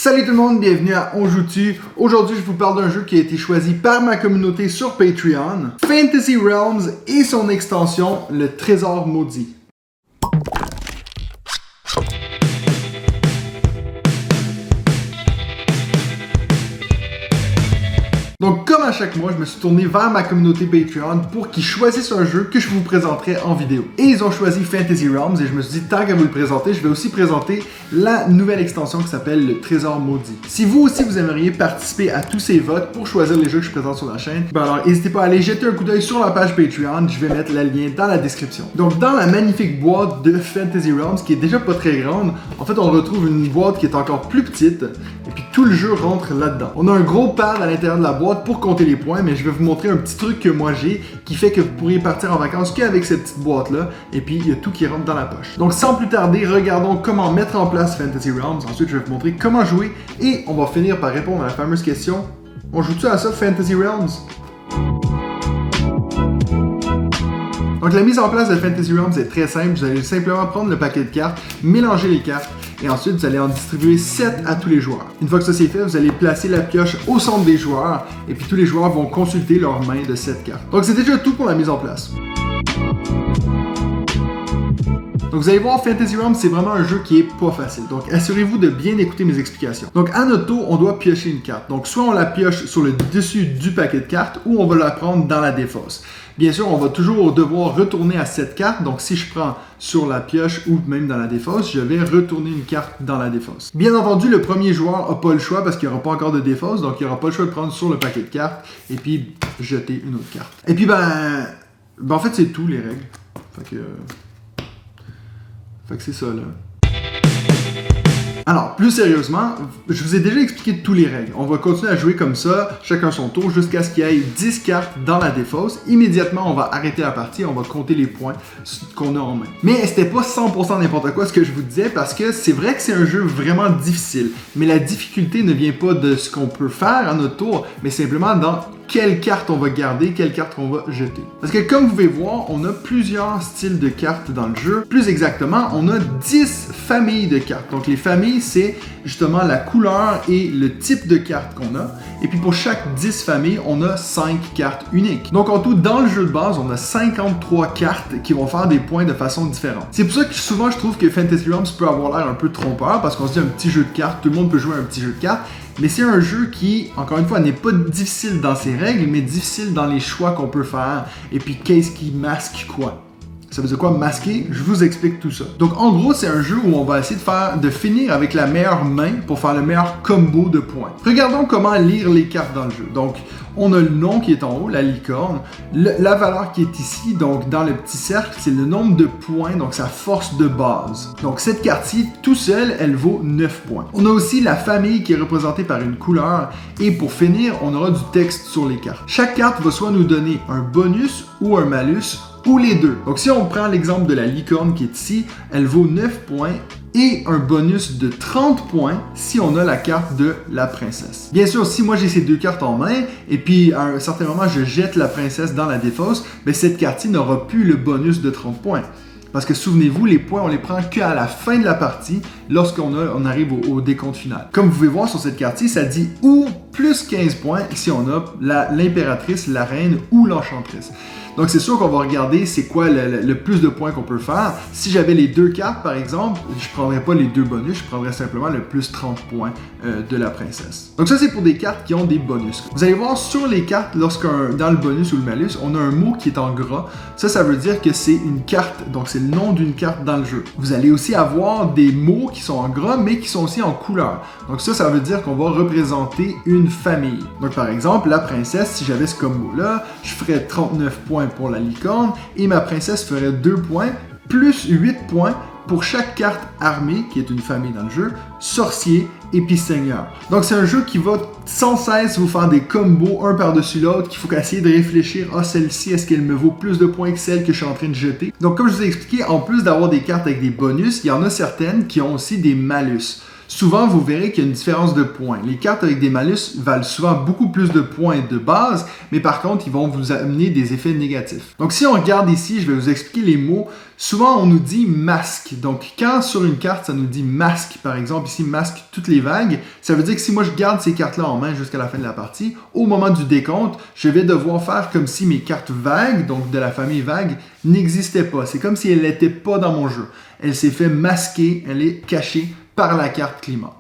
Salut tout le monde, bienvenue à On Joue-Tu. Aujourd'hui, je vous parle d'un jeu qui a été choisi par ma communauté sur Patreon, Fantasy Realms et son extension, le Trésor Maudit. Donc, comme à chaque mois, je me suis tourné vers ma communauté Patreon pour qu'ils choisissent un jeu que je vous présenterai en vidéo. Et ils ont choisi Fantasy Realms et je me suis dit, tant qu'à vous le présenter, je vais aussi présenter la nouvelle extension qui s'appelle le Trésor Maudit. Si vous aussi vous aimeriez participer à tous ces votes pour choisir les jeux que je présente sur la chaîne, ben alors n'hésitez pas à aller jeter un coup d'œil sur la page Patreon, je vais mettre le lien dans la description. Donc, dans la magnifique boîte de Fantasy Realms, qui est déjà pas très grande, en fait, on retrouve une boîte qui est encore plus petite et puis tout le jeu rentre là-dedans. On a un gros pad à l'intérieur de la boîte pour compter les points, mais je vais vous montrer un petit truc que moi j'ai qui fait que vous pourriez partir en vacances qu'avec cette petite boîte là, et puis il y a tout qui rentre dans la poche. Donc sans plus tarder, regardons comment mettre en place Fantasy Realms. Ensuite, je vais vous montrer comment jouer et on va finir par répondre à la fameuse question: on joue-tu à ça, Fantasy Realms? Donc la mise en place de Fantasy Realms est très simple. Vous allez simplement prendre le paquet de cartes, mélanger les cartes et ensuite vous allez en distribuer 7 à tous les joueurs. Une fois que ça c'est fait, vous allez placer la pioche au centre des joueurs et puis tous les joueurs vont consulter leur main de 7 cartes. Donc c'est déjà tout pour la mise en place. Donc vous allez voir, Fantasy Realms, c'est vraiment un jeu qui est pas facile. Donc assurez-vous de bien écouter mes explications. Donc à notre tour, on doit piocher une carte. Donc soit on la pioche sur le dessus du paquet de cartes ou on va la prendre dans la défausse. Bien sûr, on va toujours devoir retourner à cette carte. Donc si je prends sur la pioche ou même dans la défausse, je vais retourner une carte dans la défausse. Bien entendu, le premier joueur n'a pas le choix parce qu'il n'y aura pas encore de défausse. Donc il n'aura pas le choix de prendre sur le paquet de cartes et puis jeter une autre carte. Et puis en fait, c'est tout les règles. Fait que c'est ça, là. Alors, plus sérieusement, je vous ai déjà expliqué tous les règles. On va continuer à jouer comme ça, chacun son tour, jusqu'à ce qu'il y ait 10 cartes dans la défausse. Immédiatement, on va arrêter la partie, on va compter les points qu'on a en main. Mais c'était pas 100% n'importe quoi ce que je vous disais, parce que c'est vrai que c'est un jeu vraiment difficile. Mais la difficulté ne vient pas de ce qu'on peut faire à notre tour, mais simplement dans quelle carte on va garder, quelle carte on va jeter. Parce que comme vous pouvez voir, on a plusieurs styles de cartes dans le jeu. Plus exactement, on a 10 familles de cartes. Donc les familles, c'est justement la couleur et le type de carte qu'on a. Et puis pour chaque 10 familles, on a 5 cartes uniques. Donc en tout, dans le jeu de base, on a 53 cartes qui vont faire des points de façon différente. C'est pour ça que souvent je trouve que Fantasy Realms peut avoir l'air un peu trompeur, parce qu'on se dit un petit jeu de cartes, tout le monde peut jouer à un petit jeu de cartes. Mais c'est un jeu qui, encore une fois, n'est pas difficile dans ses règles, mais difficile dans les choix qu'on peut faire. Et puis, qu'est-ce qui masque quoi? Ça veut dire quoi masquer? Je vous explique tout ça. Donc, en gros, c'est un jeu où on va essayer de finir avec la meilleure main pour faire le meilleur combo de points. Regardons comment lire les cartes dans le jeu. Donc, on a le nom qui est en haut, la licorne. La valeur qui est ici, donc dans le petit cercle, c'est le nombre de points, donc sa force de base. Donc cette carte-ci, tout seul, elle vaut 9 points. On a aussi la famille qui est représentée par une couleur. Et pour finir, on aura du texte sur les cartes. Chaque carte va soit nous donner un bonus ou un malus, ou les deux. Donc si on prend l'exemple de la licorne qui est ici, elle vaut 9 points et un bonus de 30 points si on a la carte de la princesse. Bien sûr, si moi j'ai ces deux cartes en main et puis à un certain moment je jette la princesse dans la défausse, mais cette carte-ci n'aura plus le bonus de 30 points. Parce que souvenez-vous, les points, on les prend qu'à la fin de la partie, lorsqu'on arrive au décompte final. Comme vous pouvez voir sur cette carte-ci, ça dit ou plus 15 points si on a l'impératrice, la reine ou l'enchanteresse. Donc c'est sûr qu'on va regarder c'est quoi le plus de points qu'on peut faire. Si j'avais les deux cartes, par exemple, je ne prendrais pas les deux bonus, je prendrais simplement le plus 30 points de la princesse. Donc ça, c'est pour des cartes qui ont des bonus. Vous allez voir sur les cartes, dans le bonus ou le malus, on a un mot qui est en gras. Ça veut dire que c'est une carte, donc c'est le nom d'une carte dans le jeu. Vous allez aussi avoir des mots qui sont en gras, mais qui sont aussi en couleur. Donc ça veut dire qu'on va représenter une famille. Donc par exemple, la princesse, si j'avais ce combo-là, je ferais 39 points pour la licorne et ma princesse ferait 2 points plus 8 points pour chaque carte armée, qui est une famille dans le jeu, sorcier et puis seigneur. Donc c'est un jeu qui va sans cesse vous faire des combos un par-dessus l'autre, qu'il faut essayer de réfléchir, celle-ci, est-ce qu'elle me vaut plus de points que celle que je suis en train de jeter? Donc comme je vous ai expliqué, en plus d'avoir des cartes avec des bonus, il y en a certaines qui ont aussi des malus. souvent vous verrez qu'il y a une différence de points. Les cartes avec des malus valent souvent beaucoup plus de points de base, mais par contre, ils vont vous amener des effets négatifs. Donc si on regarde ici, je vais vous expliquer les mots. Souvent, on nous dit masque. Donc, quand sur une carte, ça nous dit masque, par exemple, ici, masque toutes les vagues, ça veut dire que si moi je garde ces cartes-là en main jusqu'à la fin de la partie, au moment du décompte, je vais devoir faire comme si mes cartes vagues, donc de la famille vague, n'existaient pas. C'est comme si elle n'était pas dans mon jeu. Elle s'est fait masquer, elle est cachée par la carte climat.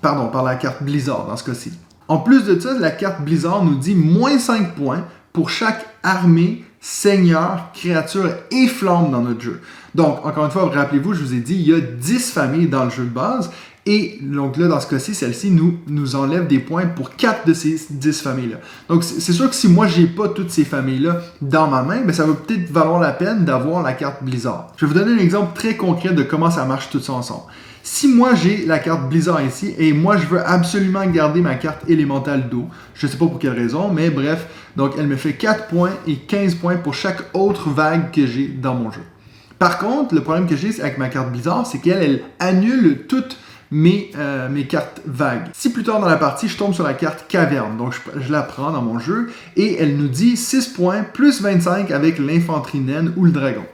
Pardon, par la carte Blizzard dans ce cas-ci. En plus de ça, la carte Blizzard nous dit moins 5 points pour chaque armée, seigneur, créature et flamme dans notre jeu. Donc, encore une fois, rappelez-vous, je vous ai dit, il y a 10 familles dans le jeu de base. Et donc là, dans ce cas-ci, celle-ci nous enlève des points pour 4 de ces 10 familles-là. Donc, c'est sûr que si moi, j'ai pas toutes ces familles-là dans ma main, ben, ça va peut-être valoir la peine d'avoir la carte Blizzard. Je vais vous donner un exemple très concret de comment ça marche tout ça ensemble. Si moi j'ai la carte Blizzard ici et moi je veux absolument garder ma carte élémentale d'eau, je ne sais pas pour quelle raison, mais bref, donc elle me fait 4 points et 15 points pour chaque autre vague que j'ai dans mon jeu. Par contre, le problème que j'ai avec ma carte Blizzard, c'est qu'elle annule toutes mes cartes vagues. Si plus tard dans la partie, je tombe sur la carte Caverne, donc je la prends dans mon jeu et elle nous dit 6 points plus 25 avec l'infanterie naine ou le dragon.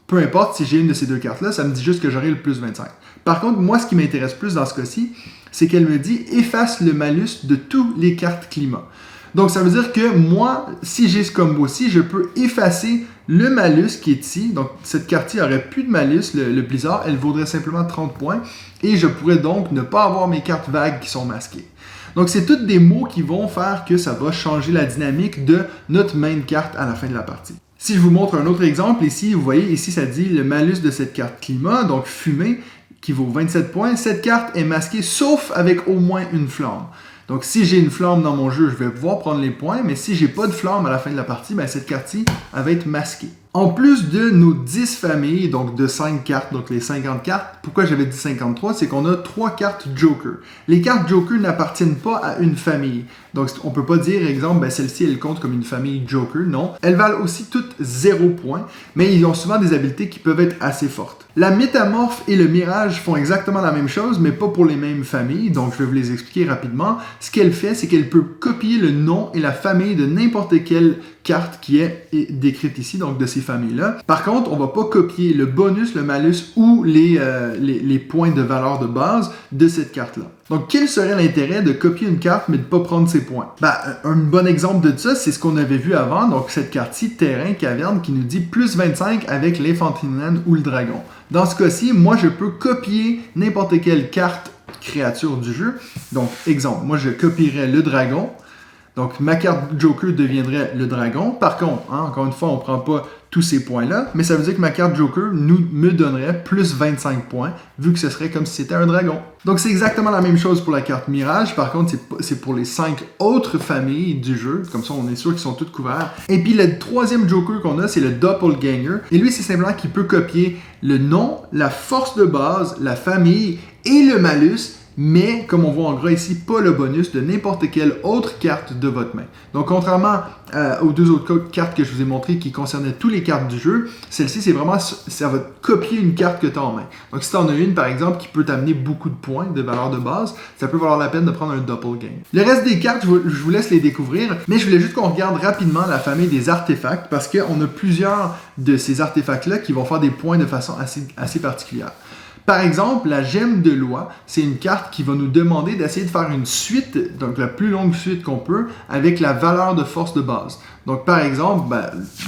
Peu importe si j'ai une de ces deux cartes-là, ça me dit juste que j'aurai le plus 25. Par contre, moi, ce qui m'intéresse plus dans ce cas-ci, c'est qu'elle me dit « efface le malus de toutes les cartes climat ». Donc, ça veut dire que moi, si j'ai ce combo-ci, je peux effacer le malus qui est ici. Donc, cette carte-ci n'aurait plus de malus, le Blizzard, elle vaudrait simplement 30 points. Et je pourrais donc ne pas avoir mes cartes vagues qui sont masquées. Donc, c'est tous des mots qui vont faire que ça va changer la dynamique de notre main carte à la fin de la partie. Si je vous montre un autre exemple, ici, vous voyez, ici, ça dit le malus de cette carte climat, donc fumée, qui vaut 27 points. Cette carte est masquée sauf avec au moins une flamme. Donc, si j'ai une flamme dans mon jeu, je vais pouvoir prendre les points, mais si j'ai pas de flamme à la fin de la partie, ben, cette carte-ci, elle va être masquée. En plus de nos 10 familles, donc de 5 cartes, donc les 50 cartes, pourquoi j'avais dit 53, c'est qu'on a 3 cartes Joker. Les cartes Joker n'appartiennent pas à une famille. Donc, on peut pas dire, exemple, ben, celle-ci, elle compte comme une famille Joker, non. Elles valent aussi toutes 0 points, mais ils ont souvent des habiletés qui peuvent être assez fortes. La métamorphe et le mirage font exactement la même chose, mais pas pour les mêmes familles, donc je vais vous les expliquer rapidement. Ce qu'elle fait, c'est qu'elle peut copier le nom et la famille de n'importe quelle carte qui est décrite ici, donc de ces familles-là. Par contre, on ne va pas copier le bonus, le malus ou les points de valeur de base de cette carte-là. Donc, quel serait l'intérêt de copier une carte mais de ne pas prendre ses points? Ben, un bon exemple de ça, c'est ce qu'on avait vu avant, donc cette carte-ci, Terrain Caverne, qui nous dit plus 25 avec l'infanterie naine ou le dragon. Dans ce cas-ci, moi, je peux copier n'importe quelle carte créature du jeu. Donc, exemple, moi, je copierais le dragon. Donc, ma carte Joker deviendrait le dragon. Par contre, encore une fois, on ne prend pas tous ces points-là, mais ça veut dire que ma carte Joker me donnerait plus 25 points, vu que ce serait comme si c'était un dragon. Donc, c'est exactement la même chose pour la carte Mirage. Par contre, c'est pour les 5 autres familles du jeu. Comme ça, on est sûr qu'ils sont toutes couverts. Et puis, le troisième Joker qu'on a, c'est le Doppelganger. Et lui, c'est simplement qu'il peut copier le nom, la force de base, la famille et le malus, mais, comme on voit en gras ici, pas le bonus de n'importe quelle autre carte de votre main. Donc, contrairement aux deux autres cartes que je vous ai montrées qui concernaient toutes les cartes du jeu, celle-ci, c'est vraiment, ça va copier une carte que tu as en main. Donc, si tu en as une, par exemple, qui peut t'amener beaucoup de points de valeur de base, ça peut valoir la peine de prendre un Doppelganger. Le reste des cartes, je vous laisse les découvrir, mais je voulais juste qu'on regarde rapidement la famille des artefacts, parce qu'on a plusieurs de ces artefacts-là qui vont faire des points de façon assez particulière. Par exemple, la gemme de loi, c'est une carte qui va nous demander d'essayer de faire une suite, donc la plus longue suite qu'on peut, avec la valeur de force de base. Donc par exemple,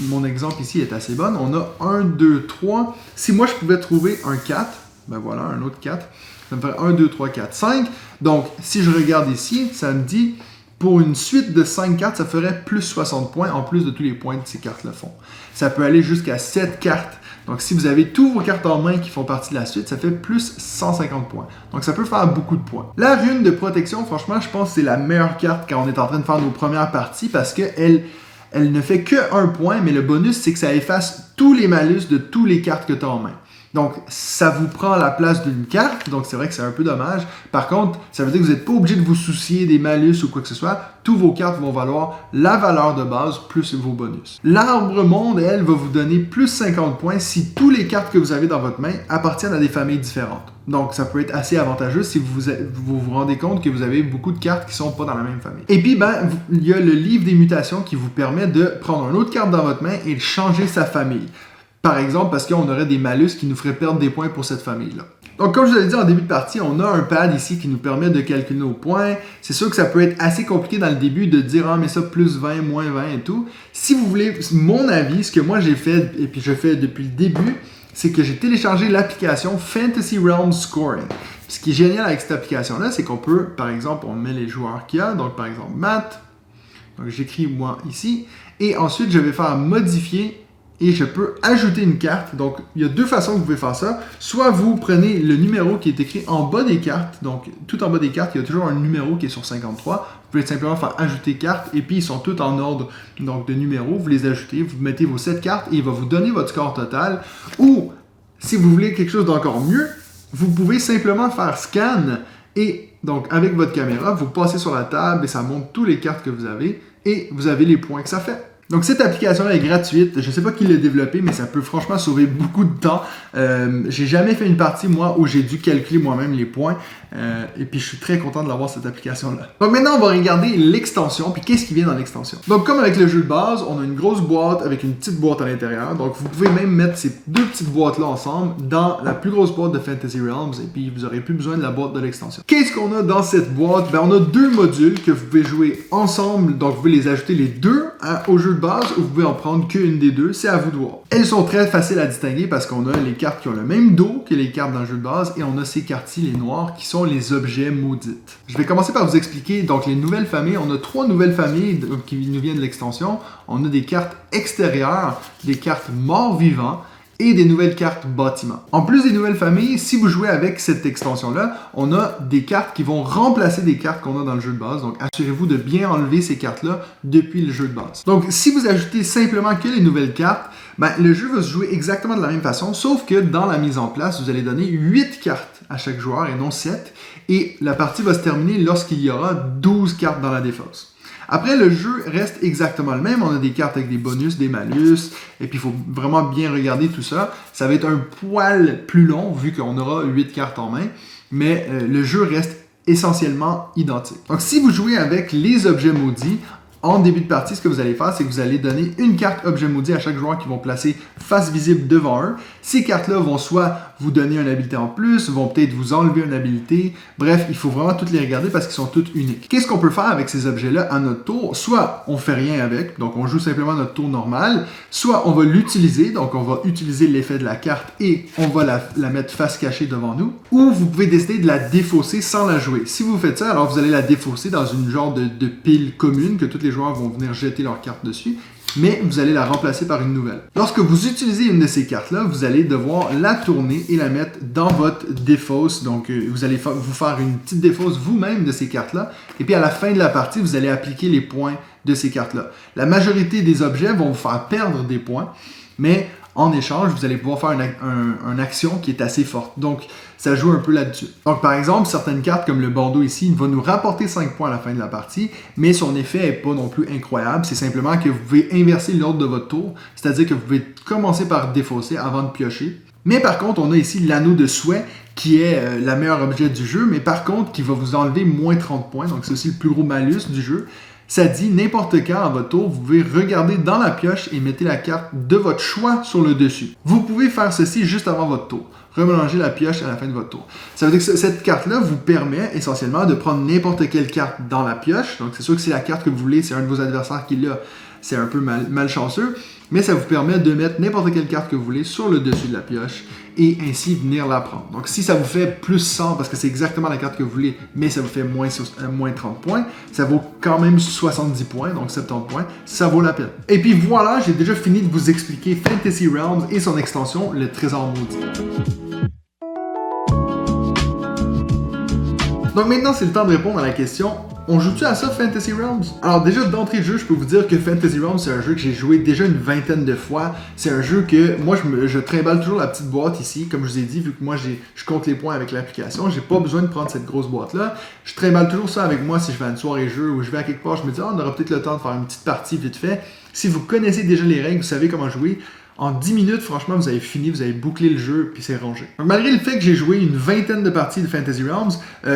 mon exemple ici est assez bon, on a 1, 2, 3. Si moi je pouvais trouver un 4, ben voilà, un autre 4, ça me ferait 1, 2, 3, 4, 5. Donc si je regarde ici, ça me dit, pour une suite de 5 cartes, ça ferait plus 60 points, en plus de tous les points que ces cartes-là font. Ça peut aller jusqu'à 7 cartes. Donc, si vous avez tous vos cartes en main qui font partie de la suite, ça fait plus 150 points. Donc, ça peut faire beaucoup de points. La rune de protection, franchement, je pense que c'est la meilleure carte quand on est en train de faire nos premières parties parce qu'elle ne fait que 1 point, mais le bonus, c'est que ça efface tous les malus de toutes les cartes que tu as en main. Donc, ça vous prend la place d'une carte, donc c'est vrai que c'est un peu dommage. Par contre, ça veut dire que vous n'êtes pas obligé de vous soucier des malus ou quoi que ce soit. Tous vos cartes vont valoir la valeur de base plus vos bonus. L'arbre monde, elle, va vous donner plus 50 points si toutes les cartes que vous avez dans votre main appartiennent à des familles différentes. Donc, ça peut être assez avantageux si vous rendez compte que vous avez beaucoup de cartes qui ne sont pas dans la même famille. Et puis, il y a le livre des mutations qui vous permet de prendre une autre carte dans votre main et de changer sa famille. Par exemple, parce qu'on aurait des malus qui nous feraient perdre des points pour cette famille-là. Donc, comme je vous l'ai dit en début de partie, on a un pad ici qui nous permet de calculer nos points. C'est sûr que ça peut être assez compliqué dans le début de dire « Ah, mais ça, plus 20, moins 20 et tout ». Si vous voulez, mon avis, ce que moi j'ai fait, et puis je fais depuis le début, c'est que j'ai téléchargé l'application Fantasy Realms Scoring. Ce qui est génial avec cette application-là, c'est qu'on peut, par exemple, on met les joueurs qu'il y a, donc par exemple, Matt, donc j'écris moi ici, et ensuite je vais faire modifier et je peux ajouter une carte. Donc, il y a deux façons que vous pouvez faire ça. Soit vous prenez le numéro qui est écrit en bas des cartes. Donc, tout en bas des cartes, il y a toujours un numéro qui est sur 53. Vous pouvez simplement faire ajouter carte et puis ils sont tous en ordre donc, de numéros. Vous les ajoutez, vous mettez vos 7 cartes et il va vous donner votre score total. Ou, si vous voulez quelque chose d'encore mieux, vous pouvez simplement faire scan et donc avec votre caméra, vous passez sur la table et ça montre toutes les cartes que vous avez et vous avez les points que ça fait. Donc, cette application-là est gratuite. Je ne sais pas qui l'a développée, mais ça peut franchement sauver beaucoup de temps. J'ai jamais fait une partie, moi, où j'ai dû calculer moi-même les points. Et puis, je suis très content de l'avoir, cette application-là. Donc, maintenant, on va regarder l'extension. Puis, qu'est-ce qui vient dans l'extension? Donc, comme avec le jeu de base, on a une grosse boîte avec une petite boîte à l'intérieur. Donc, vous pouvez même mettre ces deux petites boîtes-là ensemble dans la plus grosse boîte de Fantasy Realms. Et puis, vous n'aurez plus besoin de la boîte de l'extension. Qu'est-ce qu'on a dans cette boîte? On a deux modules que vous pouvez jouer ensemble. Donc, vous pouvez les ajouter les deux au jeu de base ou vous pouvez en prendre qu'une des deux, c'est à vous de voir. Elles sont très faciles à distinguer parce qu'on a les cartes qui ont le même dos que les cartes dans le jeu de base et on a ces cartes-ci, les noirs, qui sont les objets maudites. Je vais commencer par vous expliquer donc les nouvelles familles. On a 3 nouvelles familles qui nous viennent de l'extension. On a des cartes extérieures, des cartes morts-vivants, et des nouvelles cartes bâtiments. En plus des nouvelles familles, si vous jouez avec cette extension-là, on a des cartes qui vont remplacer des cartes qu'on a dans le jeu de base. Donc, assurez-vous de bien enlever ces cartes-là depuis le jeu de base. Donc, si vous ajoutez simplement que les nouvelles cartes, le jeu va se jouer exactement de la même façon, sauf que dans la mise en place, vous allez donner 8 cartes à chaque joueur et non 7. Et la partie va se terminer lorsqu'il y aura 12 cartes dans la défausse. Après, le jeu reste exactement le même. On a des cartes avec des bonus, des malus, et puis il faut vraiment bien regarder tout ça. Ça va être un poil plus long, vu qu'on aura 8 cartes en main, mais le jeu reste essentiellement identique. Donc, si vous jouez avec les objets maudits, en début de partie, ce que vous allez faire, c'est que vous allez donner une carte objet maudit à chaque joueur qui vont placer face visible devant eux. Ces cartes-là vont soit vous donner une habilité en plus, vont peut-être vous enlever une habilité. Bref, il faut vraiment toutes les regarder parce qu'ils sont toutes uniques. Qu'est-ce qu'on peut faire avec ces objets-là à notre tour? Soit on fait rien avec, donc on joue simplement notre tour normal, soit on va l'utiliser, donc on va utiliser l'effet de la carte et on va la mettre face cachée devant nous, ou vous pouvez décider de la défausser sans la jouer. Si vous faites ça, alors vous allez la défausser dans une genre de pile commune que toutes les joueurs vont venir jeter leurs cartes dessus, mais vous allez la remplacer par une nouvelle. Lorsque vous utilisez une de ces cartes-là, vous allez devoir la tourner et la mettre dans votre défausse. Donc, vous allez vous faire une petite défausse vous-même de ces cartes-là. Et puis, à la fin de la partie, vous allez appliquer les points de ces cartes-là. La majorité des objets vont vous faire perdre des points, mais en échange, vous allez pouvoir faire une action qui est assez forte. Donc, ça joue un peu là-dessus. Donc, par exemple, certaines cartes comme le bandeau ici va nous rapporter 5 points à la fin de la partie, mais son effet n'est pas non plus incroyable. C'est simplement que vous pouvez inverser l'ordre de votre tour, c'est-à-dire que vous pouvez commencer par défausser avant de piocher. Mais par contre, on a ici l'anneau de souhait qui est le meilleur objet du jeu, mais par contre, qui va vous enlever moins 30 points. Donc, c'est aussi le plus gros malus du jeu. Ça dit, n'importe quand à votre tour, vous pouvez regarder dans la pioche et mettez la carte de votre choix sur le dessus. Vous pouvez faire ceci juste avant votre tour. Remélanger la pioche à la fin de votre tour. Ça veut dire que cette carte-là vous permet essentiellement de prendre n'importe quelle carte dans la pioche. Donc, c'est sûr que c'est la carte que vous voulez, c'est un de vos adversaires qui l'a. C'est un peu malchanceux, mais ça vous permet de mettre n'importe quelle carte que vous voulez sur le dessus de la pioche et ainsi venir la prendre. Donc, si ça vous fait plus 100 parce que c'est exactement la carte que vous voulez, mais ça vous fait moins 30 points, ça vaut quand même 70 points, donc 70 points, ça vaut la peine. Et puis voilà, j'ai déjà fini de vous expliquer Fantasy Realms et son extension, le Trésor Maudit. Donc maintenant, c'est le temps de répondre à la question, on joue-tu à ça, Fantasy Realms? Alors déjà, d'entrée de jeu, je peux vous dire que Fantasy Realms, c'est un jeu que j'ai joué déjà une vingtaine de fois. C'est un jeu que, moi, je trimballe toujours la petite boîte ici, comme je vous ai dit, vu que moi, je compte les points avec l'application, j'ai pas besoin de prendre cette grosse boîte-là. Je trimballe toujours ça avec moi si je vais à une soirée jeu ou je vais à quelque part, je me dis, on aura peut-être le temps de faire une petite partie vite fait. Si vous connaissez déjà les règles, vous savez comment jouer, en 10 minutes, franchement, vous avez fini, vous avez bouclé le jeu, puis c'est rangé. Donc, malgré le fait que j'ai joué une vingtaine de parties de Fantasy Realms,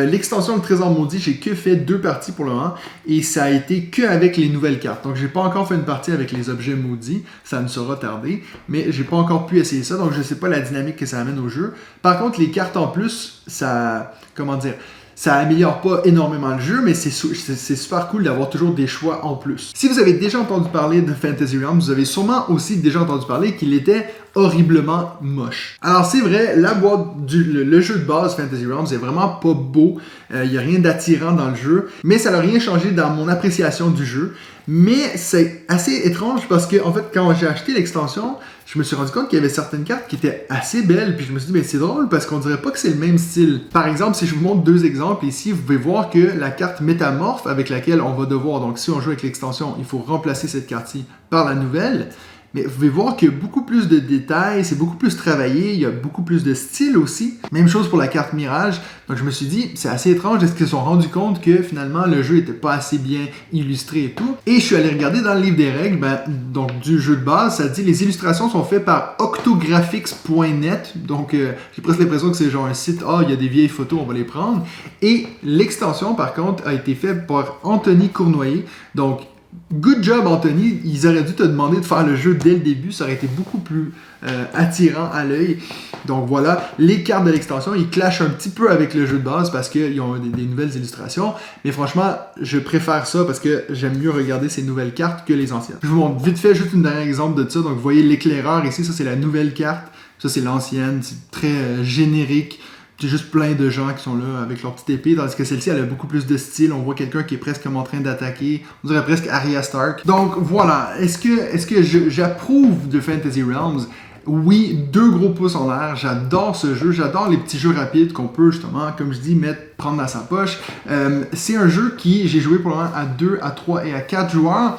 l'extension Le Trésor Maudit, j'ai que fait 2 parties pour le moment, et ça a été que avec les nouvelles cartes. Donc, j'ai pas encore fait une partie avec les objets maudits, ça ne sera tardé, mais j'ai pas encore pu essayer ça, donc je sais pas la dynamique que ça amène au jeu. Par contre, les cartes en plus, ça améliore pas énormément le jeu, mais c'est super cool d'avoir toujours des choix en plus. Si vous avez déjà entendu parler de Fantasy Realms, vous avez sûrement aussi déjà entendu parler qu'il était horriblement moche. Alors c'est vrai, la boîte le jeu de base Fantasy Realms est vraiment pas beau, il n'y a rien d'attirant dans le jeu, mais ça n'a rien changé dans mon appréciation du jeu. Mais c'est assez étrange parce que en fait quand j'ai acheté l'extension, je me suis rendu compte qu'il y avait certaines cartes qui étaient assez belles, puis je me suis dit, mais c'est drôle parce qu'on dirait pas que c'est le même style. Par exemple, si je vous montre 2 exemples ici, vous pouvez voir que la carte métamorphe avec laquelle on va devoir, donc si on joue avec l'extension, il faut remplacer cette carte-ci par la nouvelle. Mais vous pouvez voir qu'il y a beaucoup plus de détails, c'est beaucoup plus travaillé, il y a beaucoup plus de style aussi. Même chose pour la carte Mirage. Donc je me suis dit, c'est assez étrange, est-ce qu'ils se sont rendus compte que finalement le jeu n'était pas assez bien illustré et tout. Et je suis allé regarder dans le livre des règles, donc du jeu de base, ça dit les illustrations sont faites par octographics.net. Donc j'ai presque l'impression que c'est genre un site, il y a des vieilles photos, on va les prendre. Et l'extension par contre a été faite par Anthony Cournoyer. Donc good job, Anthony. Ils auraient dû te demander de faire le jeu dès le début. Ça aurait été beaucoup plus attirant à l'œil. Donc voilà, les cartes de l'extension, ils clashent un petit peu avec le jeu de base parce qu'ils ont des nouvelles illustrations. Mais franchement, je préfère ça parce que j'aime mieux regarder ces nouvelles cartes que les anciennes. Je vous montre vite fait juste un dernier exemple de ça. Donc vous voyez l'éclaireur ici, ça c'est la nouvelle carte. Ça c'est l'ancienne, c'est très générique. C'est juste plein de gens qui sont là avec leur petite épée, tandis que celle-ci, elle a beaucoup plus de style. On voit quelqu'un qui est presque comme en train d'attaquer. On dirait presque Arya Stark. Donc voilà, est-ce que j'approuve de Fantasy Realms? Oui, 2 gros pouces en l'air. J'adore ce jeu. J'adore les petits jeux rapides qu'on peut justement, comme je dis, prendre dans sa poche. C'est un jeu qui, j'ai joué pour le moment à 2, à 3 et à 4 joueurs.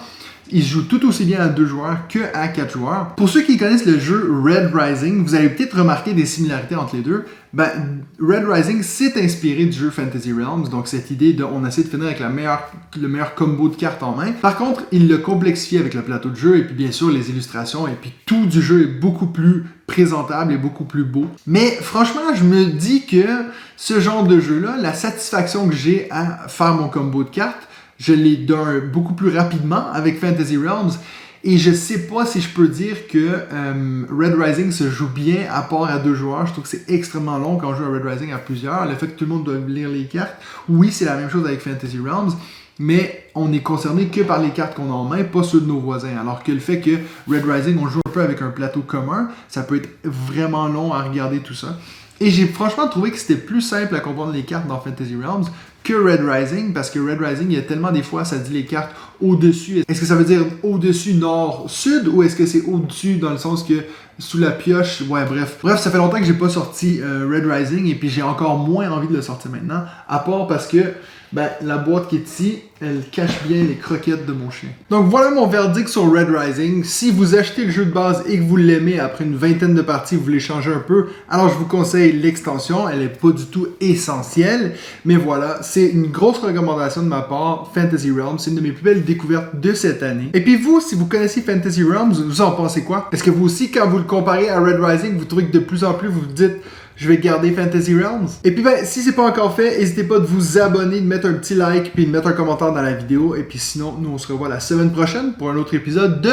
Il se joue tout aussi bien à 2 joueurs que à 4 joueurs. Pour ceux qui connaissent le jeu Red Rising, vous allez peut-être remarquer des similarités entre les deux. Red Rising s'est inspiré du jeu Fantasy Realms, donc cette idée de on essaie de finir avec le meilleur combo de cartes en main. Par contre, il le complexifie avec le plateau de jeu et puis bien sûr les illustrations et puis tout du jeu est beaucoup plus présentable et beaucoup plus beau. Mais franchement, je me dis que ce genre de jeu-là, la satisfaction que j'ai à faire mon combo de cartes, je l'ai beaucoup plus rapidement avec Fantasy Realms. Et je sais pas si je peux dire que Red Rising se joue bien à part à 2 joueurs. Je trouve que c'est extrêmement long quand on joue à Red Rising à plusieurs. Le fait que tout le monde doit lire les cartes, oui, c'est la même chose avec Fantasy Realms, mais on est concerné que par les cartes qu'on a en main, pas ceux de nos voisins. Alors que le fait que Red Rising, on joue un peu avec un plateau commun, ça peut être vraiment long à regarder tout ça. Et j'ai franchement trouvé que c'était plus simple à comprendre les cartes dans Fantasy Realms que Red Rising, parce que Red Rising, il y a tellement des fois, ça dit les cartes au-dessus. Est-ce que ça veut dire au-dessus nord-sud, ou est-ce que c'est au-dessus dans le sens que sous la pioche? Ouais, bref. Bref, ça fait longtemps que j'ai pas sorti Red Rising, et puis j'ai encore moins envie de le sortir maintenant, à part parce que la boîte qui est ici, elle cache bien les croquettes de mon chien. Donc voilà mon verdict sur Red Rising. Si vous achetez le jeu de base et que vous l'aimez après une vingtaine de parties, vous voulez changer un peu, alors je vous conseille l'extension. Elle n'est pas du tout essentielle, mais voilà, c'est une grosse recommandation de ma part. Fantasy Realms, c'est une de mes plus belles découvertes de cette année. Et puis vous, si vous connaissez Fantasy Realms, vous en pensez quoi? Est-ce que vous aussi, quand vous le comparez à Red Rising, vous trouvez que de plus en plus vous vous dites je vais garder Fantasy Realms? Et puis si c'est pas encore fait, n'hésitez pas de vous abonner, de mettre un petit like, puis de mettre un commentaire dans la vidéo. Et puis sinon, nous on se revoit la semaine prochaine pour un autre épisode de